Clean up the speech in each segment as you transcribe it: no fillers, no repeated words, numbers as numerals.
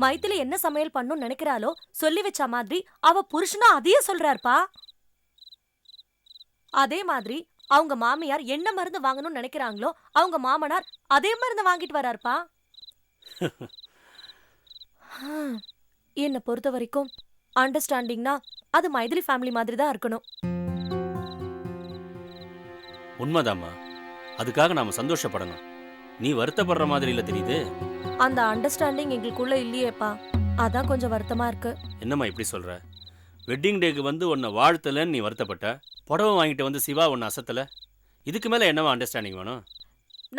மைத்திலி என்ன சமையல் பண்ணும் நினைக்கிறாளோ சொல்லி வச்ச மாதிரி அவ புருஷனும் அதையே சொல்றாருப்பா. அதே மாதிரி அவங்க மாமியார் என்ன மருந்து வாங்கணும்னு நினைக்கிறாங்களோ அவங்க மாமனார் அதே மருந்து வாங்கிட்டு வராருப்பா. என்ன பொறுத்த வரைக்கும் அண்டர்ஸ்டாண்டிங்னா அது மைதிலி ஃபேமிலி மாதிரி தான் இருக்கணும். உண்மைதாம்மா, அதுக்காக நாம சந்தோஷப்படணும். நீ வருத்தப்படுற மாதிரி இல்ல தெரியுது. அந்த அண்டர்ஸ்டாண்டிங் எங்களுக்குள்ள இல்லையேப்பா, அதான் கொஞ்சம் வருத்தமா இருக்கு. என்னம்மா இப்படி சொல்ற? வெட்டிங் டேக்கு வந்து உன்னை வாழ்த்தலன்னு நீ வருத்தப்பட்ட, புடவை வாங்கிட்டு வந்து சிவா உன்னை அசத்தல. இதுக்கு மேல என்னவா அண்டர்ஸ்டாண்டிங் வேணும்?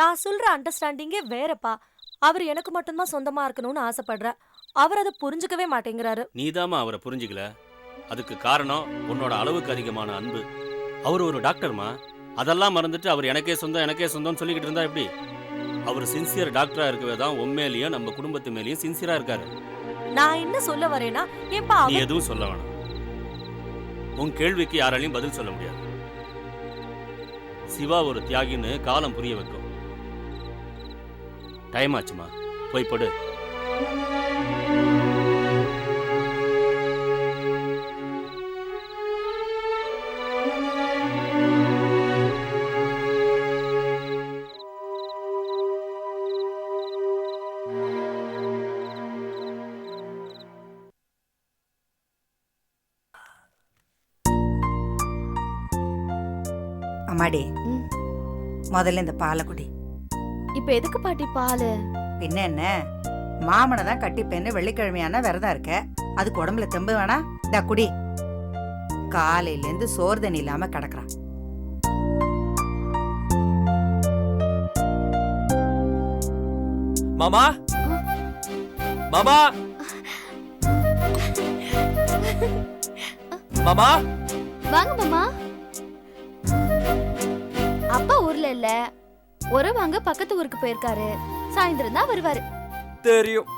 நான் சொல்ற அண்டர்ஸ்டாண்டிங்கே வேறப்பா. அவர் எனக்கு மட்டும்தான் சொந்தமா இருக்கணும்னு ஆசைப்படுற, அவர் அதை புரிஞ்சுக்கவே மாட்டேங்கிறாரு. நீதாம்மா அவரை புரிஞ்சுக்கல. அதுக்கு காரணம் உன்னோட அளவுக்கு அதிகமான அன்பு. அவர் ஒரு டாக்டர்மா, அதெல்லாம் மறந்துட்டு அவர் எனக்கே சொந்தம்னு சொல்லிக்கிட்டு இருந்தா எப்படி? அவர் சின்சியர் டாக்டரா இருக்கவே தான் உண்மையிலேயும் நம்ம குடும்பத்து மேலேயும் சின்சியரா இருக்காரு. நான் என்ன சொல்ல வரேன்னா, ஏப்பா நீ எதுவும் சொல்ல வேணாம். உன் கேள்விக்கு யாராலையும் பதில் சொல்ல முடியாது. சிவா ஒரு தியாகின்னு காலம் புரிய வைக்கும். டைம் ஆச்சுமா, போய் படு. அம்மாடி, முதல்ல இந்த பாலை குடி. இப்ப எதுக்கு பாட்டி பாலு? பின்ன என்ன, மாமனை தான் கட்டிப்பேன்னு வெள்ளிக்கிழமையான விரதம் இருக்க, அதுக்கு உடம்புல தெம்பு வேணா? இந்த குடி. காலையில இருந்து சோறு தண்ணி இல்லாம கிடக்குறான். மாமா, மாமா, மாமா, வாங்க மாமா. அப்பா ஊர்ல இல்ல, உறவாங்க பக்கத்து ஊருக்கு போயிருக்காரு. சாயந்தரம் தான் வருவாரு. தெரியும்,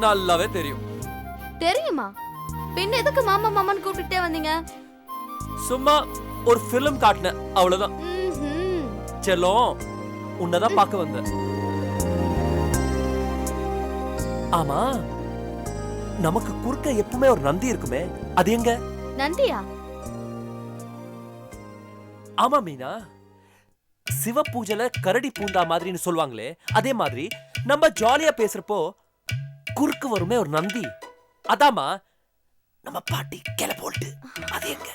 நல்லாவே தெரியும். தெரியுமா? பின்ன எதுக்கு மாமா மாமான்னு கூப்பிட்டுட்டே வந்தீங்க? சும்மா ஒரு பிலிம் காட்டின, அவ்வளவுதான். செல்லம், உன்னதான் பார்க்க வந்தேன். ஆமா, நமக்கு குறுக்க எப்பவுமே ஒரு நந்தி இருக்குமே, அது எங்க? நந்தியா? ஆமா மீனா, சிவ பூஜைல கரடி பூந்தா மாதிரின்னு சொல்லுவாங்களே, அதே மாதிரி நம்ம ஜாலியா பேசுறப்போ குறுக்கு வருமே ஒரு நந்தி, அதாமா நம்ம பாட்டி கிளை போல்ட்டு. அது எங்க?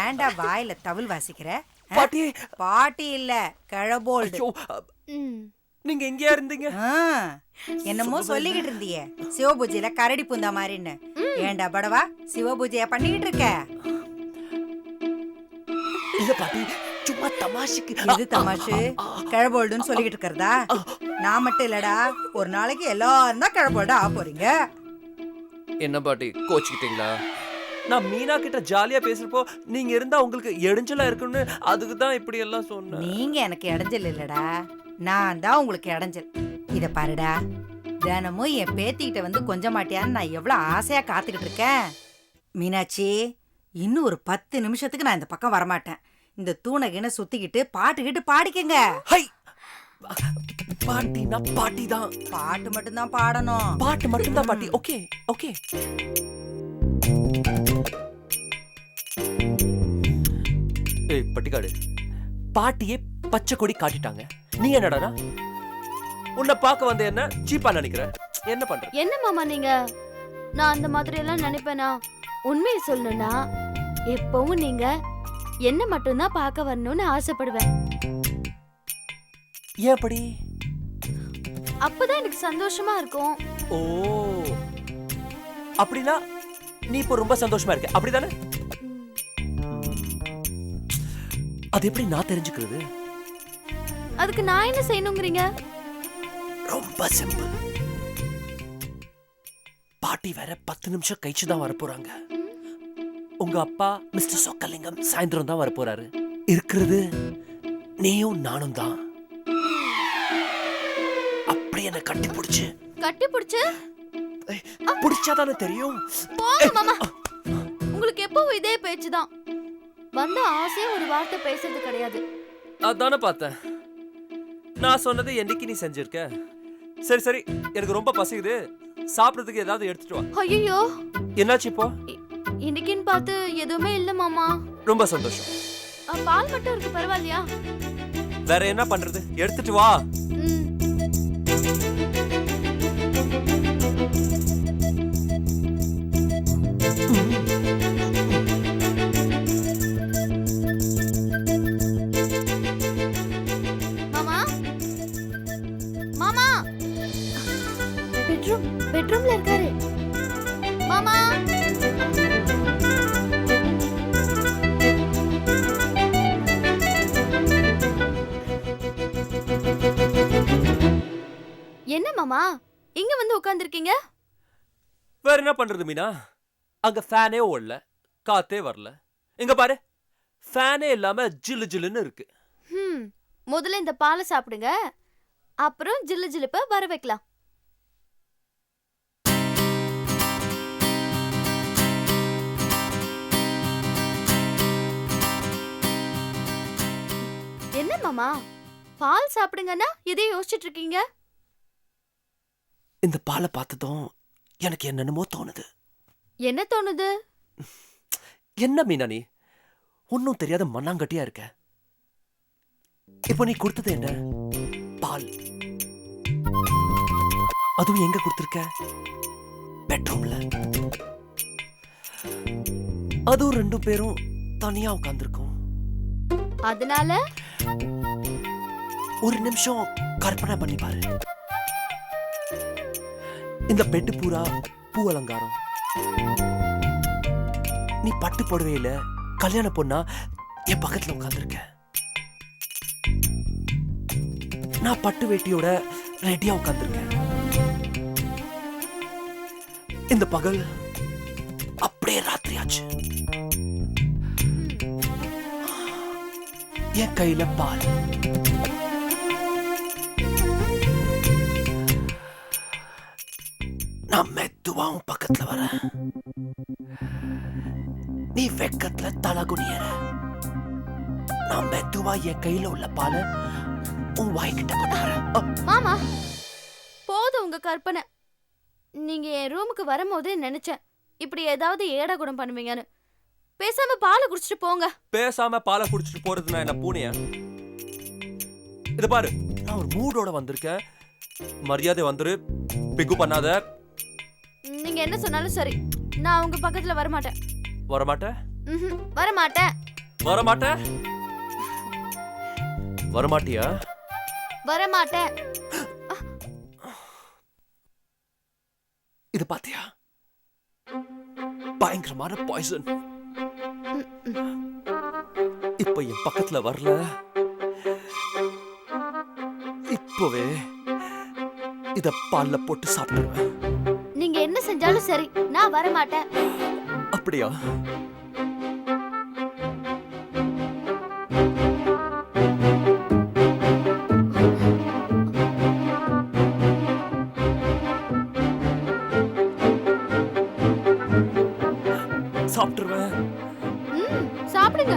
ஏன்டா வாயில தவில் வாசிக்கிற? பாட்டி, பாட்டி இல்ல, கிழபோல்டு. நீங்க எங்கயா இருந்தீங்க? என்னமோ சொல்லிக்கிட்டு இருந்தியே, சிவபூஜையில கரடி பூந்தா மாதிரின்னு. ஏண்டா படவா, சிவபூஜையா பண்ணிக்கிட்டு இருக்க? இல்ல பாட்டி, சும்மா தமாஷுக்கு. இது தமாஷு? கிழபோல்டுன்னு சொல்லிக்கிட்டு இருக்கிறதா? நான் மட்டும் இல்லடா, ஒரு நாளைக்கு எல்லாரும் தான் கிழபோல்டு ஆக போறீங்க. என்ன பாட்டி, கோச்சுக்கிட்டீங்களா? நான் மீனா கிட்ட ஜாலியா பேசுறப்போ நீங்க இருந்தா உங்களுக்கு இடைஞ்சலா இருக்குன்னு அதுக்கு தான் இப்படி எல்லாம் சொன்னேன். நீங்க எனக்கு இடைஞ்சல் இல்லடா, நான் தான் உங்களுக்கு இடைஞ்சல். இத பாருடா, தினமும் என் பேத்திக்கிட்ட வந்து கொஞ்ச மாட்டியான்னு நான் எவ்வளவு ஆசையா காத்துக்கிட்டு இருக்கேன். மீனாட்சி, இன்னும் ஒரு 10 நிமிஷத்துக்கு நான் இந்த பக்கம் வரமாட்டேன். இந்த தூணகின சுத்திக்கிட்டு பாட்டுக்கிட்டு பாடிக்கங்க. பாட்டினா பாட்டி தான். பாட்டு மட்டும்தான் பாடணும். பாட்டு மட்டும்தான் பாட்டி. Okay okay. ஏய் பட்டிக்காடு, பாட்டியே பச்சை கொடி காட்டிட்டாங்க. நீ என்னடா உன்னை பார்க்க வந்த என்ன சீப்பா நினைக்கிற? என்ன பண்ற? என்ன மாமா நீங்க? நான் அந்த மாதிரி எல்லாம் நினைப்பேனா? உண்மையை சொல்லணும்னா எப்பவும் நீங்க என்ன மட்டும்தான் பார்க்க வரணும்னு ஆசைப்படுவேன். ஏன் அப்படி? அப்பதான் எனக்கு சந்தோஷமா இருக்கும். ஓ, அப்படின்னா நீ இப்ப ரொம்ப சந்தோஷமா இருக்க, அப்படிதானே? அது எப்படி நான் தெரிஞ்சுக்கிறது? அதுக்கு நான் என்ன செய்யணுங்கிறீங்க? ரொம்ப சிம்பிள். பாட்டி வேற 10 நிமிஷம் கழிச்சு தான் வரப்போறாங்க. உங்க அப்பா மிஸ்டர் சொக்கலிங்கம் சாயந்தரம் தான் வரப்போறாரு. இருக்கிறது நீயும் நானும் தான். அப்படி என்ன கட்டி பிடிச்சு பிடிச்சாதானே தெரியும். போங்க மாமா, உங்களுக்கு எப்பவும் இதே பேச்சுதான். வந்த ஆசையா ஒரு வார்த்தை பேசுறது கிடையாது. அதானே பார்த்தேன். நான் சொன்னதை என்னைக்கு நீ செஞ்சிருக்க? சரி சரி, எனக்கு ரொம்ப பசிக்குது, சாப்பிடுறதுக்கு ஏதாவது எடுத்துட்டு வா. ஐயோ, என்னாச்சு இப்போ? இன்னைக்குன்னு பார்த்து எதுவுமே இல்ல மாமா. ரொம்ப சந்தோஷம். பால் மட்டும் இருக்கு, பரவாயில்லையா? வேற என்ன பண்றது, எடுத்துட்டு வா. ம். மாமா, மாமா, பெட்ரூம்ல இருக்காரு. மாமா, என்ன மாமா இங்க வந்து உட்கார்ந்திருக்கீங்க? வேற என்ன பண்றது மீனா, அங்க ஃபேனே ஓடல, காத்தே வரல. இங்க பாரு, ஃபேனே இல்லாம ஜில்லு ஜில்லுன்னு இருக்கு. முதல்ல இந்த பாலை சாப்பிடுங்க, அப்புறம் ஜில்லு ஜிலுப்ப வர வைக்கலாம். என்ன மாமா, பால் சாப்பிடுங்கன்னா இதே யோசிச்சுட்டு இருக்கீங்க? இந்த பாலை பார்த்ததும் எனக்கு என்னென்னமோ தோணுது. என்ன தோணுது? என்ன மீனா நீ ஒன்னும் தெரியாத மண்ணாங்கட்டியா இருக்க. இப்போ நீ கொடுத்தது என்ன? பால். அதுவும் எங்க கொடுத்திருக்க? பெட்ரூம்ல. அதுவும் 2 பேரும் தனியா உட்கார்ந்திருக்கோம். அதனால ஒரு நிமிஷம் கற்பனை பண்ணி பாரு. இந்த பெட்டு பூரா பூ அலங்காரம். நீ பட்டு புடவையில கல்யாண பொண்ணா என் பக்கத்துல உட்கார்ந்திருக்க. நான் பட்டு வேட்டியோட ரெடியா உட்கார்ந்திருக்கேன். இந்த பகல் அப்படியே ராத்திரி ஆச்சு. என் கையில பால். நான் மெதுவா உன் பக்கத்துல வர, நீ வெக்கத்துல தலை குனியற. நான் மெதுவா என் கையில உள்ள பால உன் வாய்க்கிட்ட கொண்டு வரேன். மாமா போதும் உங்க கற்பனை. நீங்க என் ரூமுக்கு வரும்போதே நினைச்சேன் இப்படி ஏதாவது ஏடா குணம் பண்ணுவீங்கன்னு. பேசாம பாலை குடிச்சிட்டு போங்க. பேசாம பாலை குடிச்சிட்டு போறது நான் என்ன பூனையா? இது பாரு, நான் ஒரு மூடோட வந்திருக்கேன். மரியாதை வந்துரு, பிகு பண்ணாத. நீங்க என்ன சொன்னாலும் சரி, நான் உங்க பக்கத்துல வரமாட்டேன். வரமாட்டேன்? வரமாட்டேன். வரமாட்டேன்? வரமாட்டியா? வரமாட்டேன். இது பாத்தியா, பயங்கரமான பாய்சன். இப்ப என் பக்கத்துல வரல, இப்பவே இத பால்ல போட்டு சாப்பிடுவேன். நீங்க என்ன செஞ்சாலும் சரி, நான் வரமாட்டேன். அப்படியா? சாப்பிட்டுருவேன். சாப்பிடுங்க.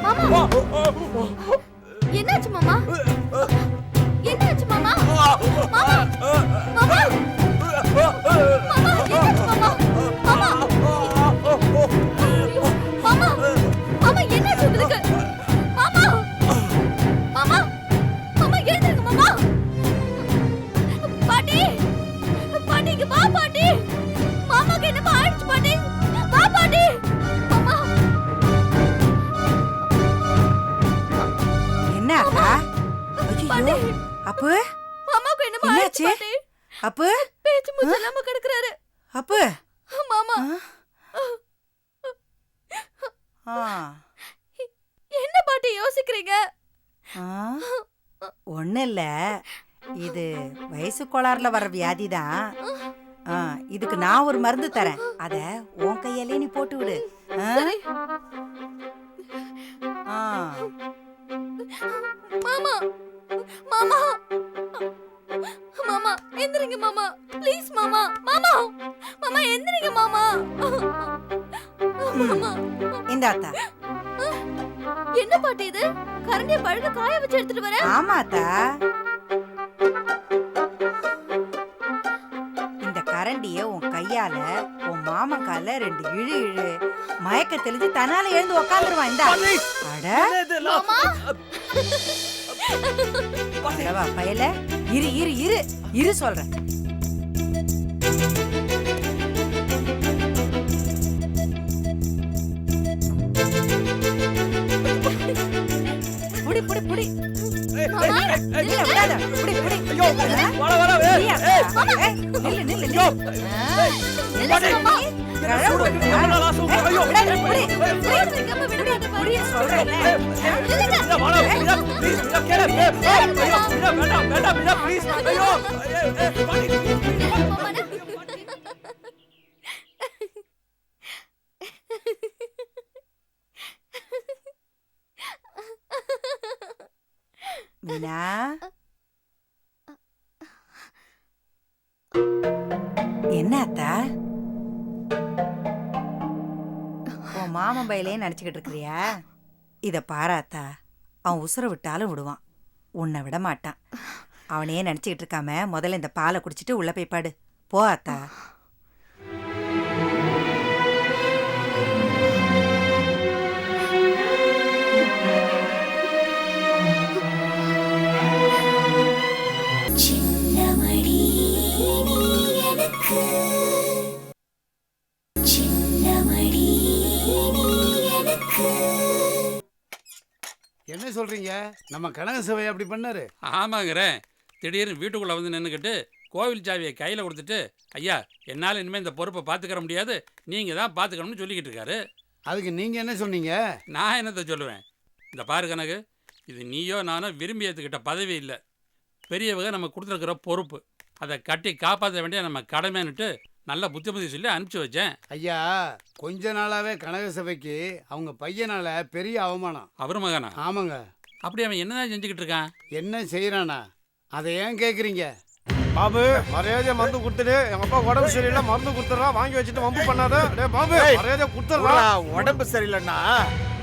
மாமா, மாமா, என்னாச்சு மாமா? என்னாச்சு மாமா? மாமா, மாமா, மாமா, என்னாச்சு மாமா? மாமா, ஐயோ, மாமா, மாமா, என்னாச்சு உங்களுக்கு? மாமா, மாமா, மாமா, எழுந்திருங்க மாமா. பாட்டி, பாட்டி, இங்க வா பாட்டி. மாமாக்கு என்னமா ஆயிடுச்சு பாட்டி? வா பாட்டி. மாமா, என்ன அக்கா? பாட்டி, ஐயோ, அப்பு மாமாக்கு என்னமா ஆயிடுச்சு என்னாச்சு? பாட்டி? அப்பு பேச்சு மூச்சு இல்லாம கிடக்குறாரு அப்பு. மாமா. ஆ, என்ன பாட்டி யோசிக்கிறீங்க? ஆ, ஒண்ணும் இல்ல, இது வயசு கோளாறுல வர வியாதி தான். இதுக்கு நான் ஒரு மருந்து தரேன், அத உன் கையாலே நீ போட்டு விடு. ஆ? சரி. ஆ, ப்ளீஸ் மாமா மாமா மாமா எந்திரிங்க மாமா மாமா இந்த அத்தா. என்ன பாட்டு இது? கரண்டிய பழுக்க காய வச்சு எடுத்துட்டு வர. ஆமா அத்தா. இந்த கரண்டிய உன் கையால உன் மாமன் கால 2 இழு இழு. மயக்க தெளிஞ்சு தன்னால எழுந்து உட்காந்துருவான். இந்த அட மாமா அல்லவா பயல. இரு இரு இரு இரு சொல்றேன். புடி புடி புடி. மாமா இல்ல விடாத. புடி புடி. வர வர புடி அத்தா. நில்லு நில்லு நில்லு. மாமா கழவு விடுடா. ஐயோ விடாத, புடி. இருக்காம விட மாட்டேன் புடி சொல்றேன்ல. மீனா என்ன அத்தா? உன் மாமன் பையிலே நினைச்சுக்கிட்டு இருக்கிறியா? இத பாராத்தா, அவன் உசுர விட்டாலும் விடுவான், உன்னை விட மாட்டான். அவனையே நினைச்சுக்கிட்டு இருக்காம முதல்ல இந்த பாலை குடிச்சிட்டு உள்ள போய் பாடு. போ அத்தா. என்ன சொல்றீங்க? நம்ம கனக சபை அப்படி பண்ணாரு? ஆமாங்கிறேன். திடீர்னு வீட்டுக்குள்ளே வந்து நின்றுக்கிட்டு கோவில் சாவியை கையில் கொடுத்துட்டு, ஐயா என்னால் இனிமேல் இந்த பொறுப்பை பார்த்துக்கிற முடியாது, நீங்கள் தான் பார்த்துக்கணும்னு சொல்லிக்கிட்டு இருக்காரு. அதுக்கு நீங்க என்ன சொன்னீங்க? நான் என்னத்தை சொல்லுவேன்? இந்த பாரு கணக்கு, இது நீயோ நானோ விரும்பி ஏற்றுக்கிட்ட பதவி இல்லை, பெரியவங்க நம்ம கொடுத்துருக்குற பொறுப்பு. அதை கட்டி காப்பாற்ற வேண்டிய நம்ம கடமைன்னுட்டு நல்ல புத்திமதி சொல்லி அனுப்பிச்சி வச்சேன். ஐயா, கொஞ்ச நாளாவே கனக சபைக்கு அவங்க பையனால பெரிய அவமானம். அவர் மகனா? ஆமாங்க. அப்படி அவன் என்னதான் செஞ்சுக்கிட்டு இருக்கான்? என்ன செய்யறானா? அதை ஏன் கேக்குறீங்க? பாபு, மரியாதையா மருந்து கொடுத்துடு. எங்க அப்பா உடம்பு சரியில்லை, மருந்து கொடுத்துறா, வாங்கி வச்சுட்டு வம்பு பண்ணாத. டேய் பாபு, மரியாதையா கொடுத்துறா. உடம்பு சரியில்லைன்னா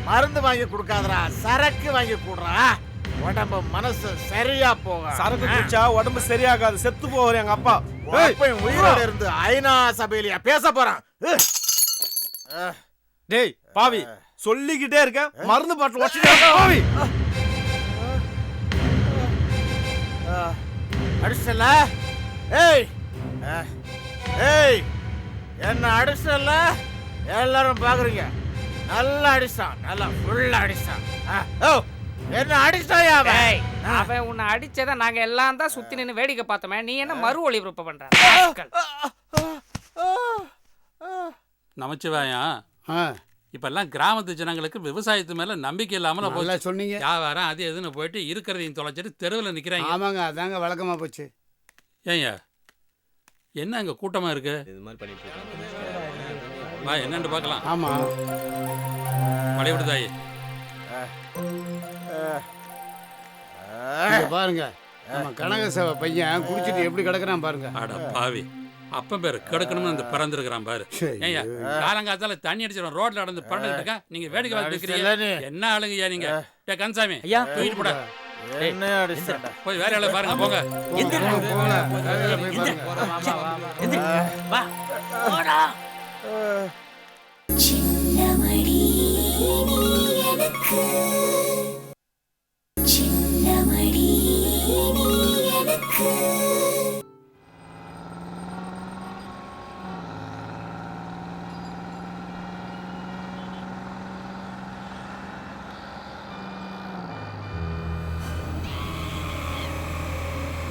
மருந்து வாங்கி கொடுக்காதடா, சரக்கு வாங்கி கொடுறா. உடம்பு மனசு சரியா போக. சரக்கு குடிச்சா உடம்பு சரியாகாது, செத்து போவாரு எங்க அப்பா. உயிரோட இருந்து ஐநா சபையில பேச போறான். டேய் பாவி, சொல்லிக்கிட்டே இருக்க, மருந்து பாட்டில் வச்சுட்டே பாவி. அடிச்சல? ஏய் ஏய், என்ன அடிச்சல? எல்லாரும் பாக்குறீங்க. நல்லா அடிச்சான், நல்லா ஃபுல்லா அடிச்சான். என்ன அடிச்சாயா அவன்? அவன் உன்னை அடிச்சதை நாங்க எல்லாம் தான் சுத்தி நின்று வேடிக்கை பார்த்தோமே, நீ என்ன மறு ஒளிபரப்பு பண்ற? நமச்சிவாயா, ஆ, இப்பெல்லாம் கிராமத்து ஜனங்களுக்கு விவசாயத்து மேல நம்பிக்கை இல்லாமல நல்லா போச்சு. சொன்னீங்க. வியாபாரம் அது எதுன்னு போயிட்டு இருக்கிறதையும் தொலைச்சிட்டு தெருவில் நிக்கிறாங்க. ஆமாங்க, அதாங்க வழக்கமா போச்சு. ஏங்க என்ன அங்க கூட்டமா இருக்கு? வா என்னன்னு பார்க்கலாம். ஆமா, வழிவிடுதாயே. இங்க பாருங்க, நம்ம கனக சபை பையன் குடிச்சிட்டு எப்படி கிடக்குறான் பாருங்க. அட பாவி, அப்பன் பேரு கெடுக்கணும்னு அந்த பிறந்திருக்கிறான் பாரு. ஏய்யா, காலங்காத்தால தண்ணி அடிச்சிடும் ரோட்ல நடந்து பறந்துட்டு இருக்கா, நீங்க வேடிக்கை பார்த்து இருக்கிறீங்க. என்ன ஆளுங்கய்யா நீங்க? டே கன்சாமி, ஐயா தூக்கிட்டு போட. என்ன அடிச்சான்டா? போய் வேற ஆளை பாருங்க, போங்க. போங்க, வேலையில போய் பாருங்க.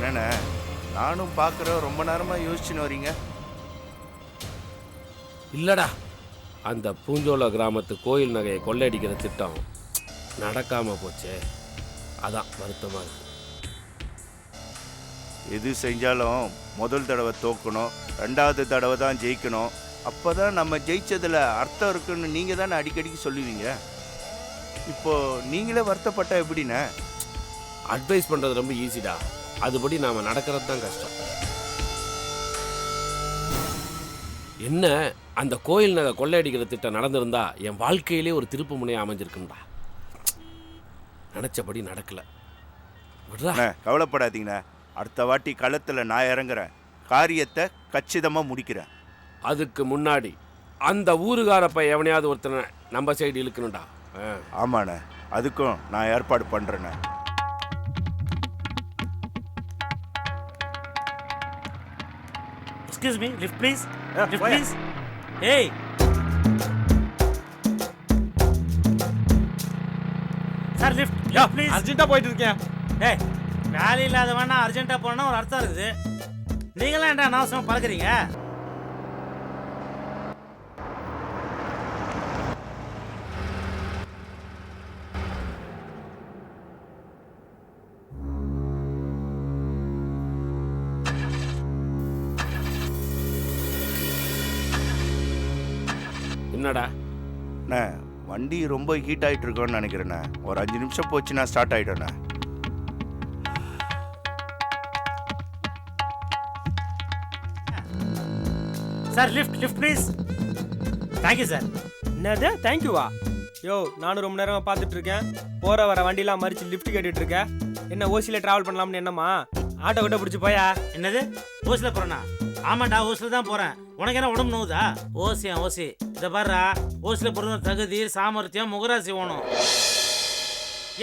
என்னண்ணே, நானும் பார்க்குறேன், ரொம்ப நேரமா யோசிச்சுன்னு வரீங்க. இல்லடா, அந்த பூஞ்சோல கிராமத்து கோயில் நகையை கொள்ளையடிக்கிற திட்டம் நடக்காம போச்சே, அதான் வருத்தமா இருக்கு. எது செஞ்சாலும் முதல் தடவை தோக்கணும், ரெண்டாவது தடவை தான் ஜெயிக்கணும். அப்போதான் நம்ம ஜெயிச்சதில் அர்த்தம் இருக்குன்னு நீங்கள் தானே அடிக்கடிக்கு சொல்லுவீங்க. இப்போ நீங்களே வருத்தப்பட்டா எப்படிண்ணே? அட்வைஸ் பண்ணுறது ரொம்ப ஈஸிடா, அதுபடி நாம் நடக்கிறது தான் கஷ்டம். என்ன அந்த கோயில் நகை கொள்ளையடிக்கிற திட்டம் நடந்திருந்தா என் வாழ்க்கையிலே ஒரு திருப்பு முனையாக அமைஞ்சிருக்கும்டா. நினச்சபடி நடக்கல. விட்றா. கவலைப்படாதீங்கண்ணே, அடுத்த வாட்டி களத்தில் நான் இறங்குறேன், காரியத்தை கச்சிதமாக முடிக்கிறேன். அதுக்கு முன்னாடி அந்த ஊருகாரப்ப எவனையாவது ஒருத்தனை நம்ம சைடு இழுக்கணும்டா. ஆமாண்ணே, அதுக்கும் நான் ஏற்பாடு பண்ணுறேண்ணே. Excuse me, lift please. Lift please. ஏய், சார் லிஃப்ட் ப்ளீஸ். அர்ஜென்ட்டாக போயிட்டு இருக்கேன். ஏய், வேலை இல்லாதவனா அர்ஜென்ட்டாக போனா ஒரு அர்த்தம் இருக்குது. நீங்களாம் என்ன அனாவசியமாக பறக்குறீங்க? என்னடா அண்ணே, வண்டி ரொம்ப ஹீட் ஆகிட்டு இருக்கோன்னு நினைக்கிறேண்ணே. ஒரு 5 நிமிஷம் போச்சுன்னா ஸ்டார்ட் ஆகிடும்ண்ணே. Sir lift please. Thank you sir. என்னது தேங்க்யூவா? யோ, நானும் ரொம்ப நேரமாக பார்த்துட்டு இருக்கேன். போகிற வர வண்டிலாம் மறிச்சு லிஃப்ட் கேட்டுட்டு இருக்கேன். என்ன ஓசியில் ட்ராவல் பண்ணலாம்னு என்னம்மா? ஆட்டோ கிட்ட பிடிச்சி போயா? என்னது ஓசியில் போகிறேன்னா? ஆமாண்டா, ஓசியில் தான் போகிறேன். உனக்கு என்ன உடம்பு நோவுதா? ஓசி இதை பாருடா, ஓசியில் போகிறது தகுதி, சாமர்த்தியம், முகராசி வேணும்.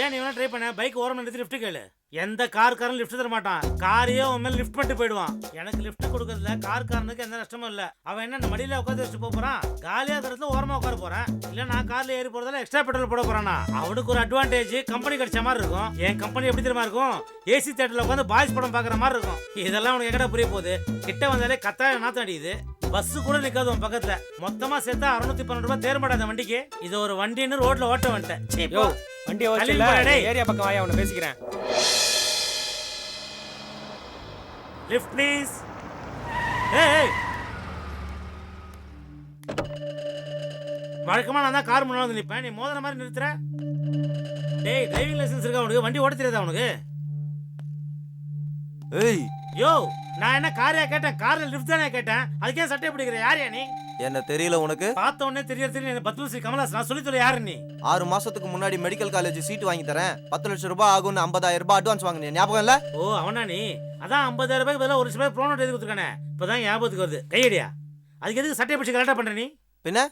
ஏன் நீ வேணா ட்ரை பண்ண? பைக் ஓரம் நிறுத்தி லிஃப்ட் கேளு. எந்த காரும் லிஃப்ட் தர மாட்டான். காரையே உன் மேல லிஃப்ட் பண்ணிட்டு போயிடுவான். எனக்கு லிஃப்ட் கொடுக்கறதுல காரனுக்கு எந்த நஷ்டமும் இல்ல. அவன் என்ன மடியில உட்காந்து வச்சுட்டு போறான்? காலியா இருக்கிறதுல ஓரமா உட்கார போறேன். இல்ல நான் கார்ல ஏறி போறதுல எக்ஸ்ட்ரா பெட்ரோல் போட போறானா? அவனுக்கு ஒரு அட்வான்டேஜ், கம்பெனி கிடைச்ச மாதிரி இருக்கும். என் கம்பெனி எப்படி தெரியுமா இருக்கும்? ஏசி தியேட்டர்ல உட்காந்து பாய்ஸ் படம் பாக்குற மாதிரி இருக்கும். இதெல்லாம் உனக்கு எங்கடா புரிய போகுது? கிட்ட வந்தாலே கத்தாய நாத்தம் அடிக்குது. பஸ் கூட நிக்காது உன் பக்கத்துல. மொத்தமா சேர்த்தா 612 ரூபாய் தேர்மாடா அந்த வண்டிக்கு. இது ஒரு வண்டின்னு ரோட்ல ஓட்ட வந்துட்டேன். வண்டி ஏரியா பக்கம் வாயா, அவனை பேசிக்கிறேன். Lift please. ஏய், வழக்கமா நான் தான் கார் முன்னாடி வந்து நிப்பேன். நீ மோதிர மாதிரி நிறுத்துற. டேய், டிரைவிங் லைசென்ஸ் இருக்கா உனக்கு? வண்டி ஓட்ட தெரியாதா உனக்கு? ஏய் யோ, நான் என்ன காரியா கேட்டேன்? கார்ல லிஃப்ட் தானே கேட்டேன். அதுக்கே சட்டை பிடிக்கிற? யாரியா நீ? என்ன தெரியல உனக்கு? பார்த்த உடனே தெரியறது என்ன? பத்மஸ்ரீ கமலாஸ். நான் சொல்லி சொல்ல யாரு நீ? 6 மாசத்துக்கு முன்னாடி மெடிக்கல் காலேஜ் சீட் வாங்கி தரேன், 10 லட்சம் ரூபாய் ஆகும்னு 50,000 ரூபாய் அட்வான்ஸ் வாங்கினேன், ஞாபகம் இல்ல? ஓ, அவனா நீ? அதான் 50,000 ரூபாய்க்கு பதிலாக 1 லட்சம் ரூபாய் ப்ரோனோட் எழுதி கொடுத்துருக்கானே. இப்பதான் ஞாபகத்துக்கு வருது. கையடியா? அதுக்கு எதுக்கு சட்டை பிடிச்சி கரெக்டா பண்ற நீ? பின்ன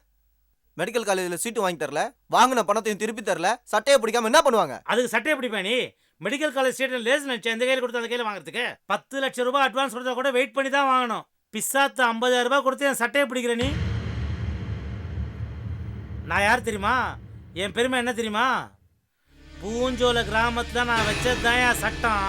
மெடிக்கல் காலேஜ்ல சீட் வாங்கி தரல, வாங்கின பணத்தையும் திருப்பி தரல, சட்டையை பிடிக்காம என்ன பண்ணுவாங்க? அதுக்கு சட்டையை பிடிப்பா நீ? மெடிக்கல் காலேஜ் சீட் லேஸ் நினைச்சேன் இந்த கையில் கொடுத்து அந்த கையில் வாங்குறதுக்கு. 10 லட்சம் ரூபாய் அட்வான்ஸ் கொடுத்தா கூட வெயிட் பண்ணி தான் வாங்கணும். பிசாத்து 50,000 ரூபாய் கொடுத்து என் சட்டையை பிடிக்கிற நீ? நான் யார் தெரியுமா? என் பெருமை என்ன தெரியுமா? பூஞ்சோல கிராமத்துல நான் வச்சதுதான் என் சட்டம்.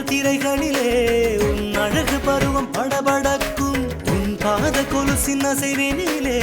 திரைகளிலே உன் அழகு பருவம் படபடக்கும், உன் பாத கொலுசின் அசைவினிலே